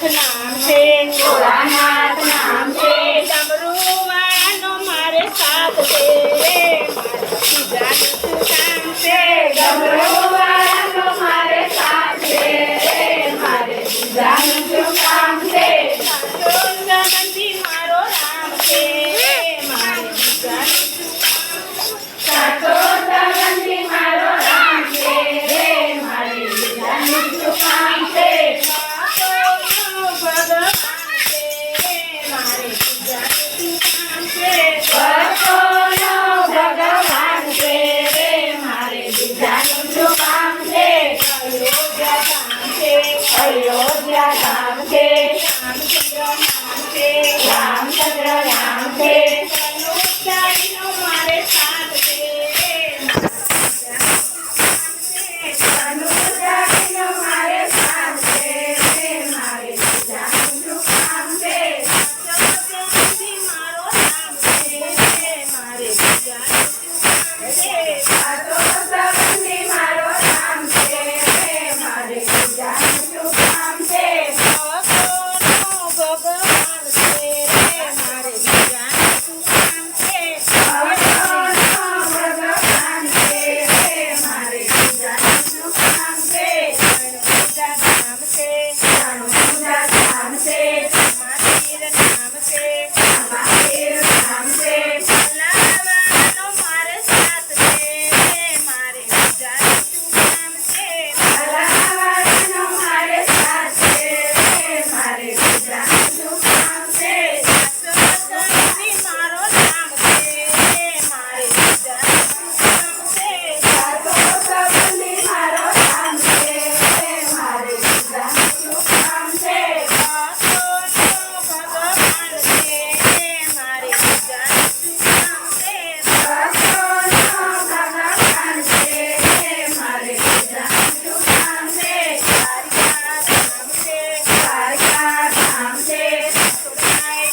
નામ છે, ભોળાનાથ નામ છે, ડમરું વાળાનો મારે સાથ છે, મારા પૂજાનું શું કામ છે, ડમરુવાળાનો મારે સાથ છે, મારે પૂજાનું શું કામ છે, સાચો સંબંધી મારો રામ છે, મારે પૂજાનું શું સાચો સંબંધી મારો રામ છે, મારે પૂજાનું શું કામ છે, ભક્તોનો ભગવાન છે, મારે પૂજાનું શું કામ છે, ભક્તોનો ભગવાન છે, અયોધ્યા ધામ છે, અયોધ્યા ધામ છે, રામચંદ્ર નામ છે, ધનુષધારીનો મારે સાથ છે, ધનુષધારીનો મારે સાથ છે, મારે પૂજાનું શું કામ છે, સંબંધી મારો રામ છે, મારે પૂજાનું શું કામ છે, સાચો સંબંધી મારો રામ છે, મારે પૂજાનું શું કામ છે, ભક્તોનો ભગવાન છે, મારે પૂજાનું શું કામ છે, ભક્તોનો ભગવાન છે, મારે પૂજાનું શું કામ છે, ધનુષધા ધામ છે, ધનુષધા ધામ છે, મહાવીર નામ છે, મહાવીર નામ છે, ભલાવાનો મારે સાથ છે, મારે પૂજાનું શું કામ છે, ભલાવાળાનો મારે સાથ છે, મારે પૂજાનું શું કામ છે, સંબંધી મારો રામ છે, મારે પૂજાનું શું કામ છે, સાચો સંબંધી મારો રામ છે, મારે પૂજાનું શું કામ છે, ભક્તોનો ભગવાન છે, મારે પૂજાનું શું કામ છે, ભક્તોનો ભગવાન છે, મારે પૂજાનું શું કામ છે, દ્વારકા ધામ છે, દ્વારકા ધામ છે, સોરઠાઈ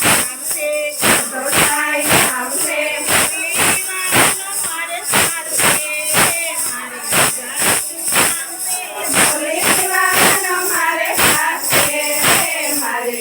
ધામ છે, શ્રીવાળાનો મારે સાથ છે, મારે પૂજાનું શું કામ છે, ભોલેવાળાનો મારે સાથ છે, મારે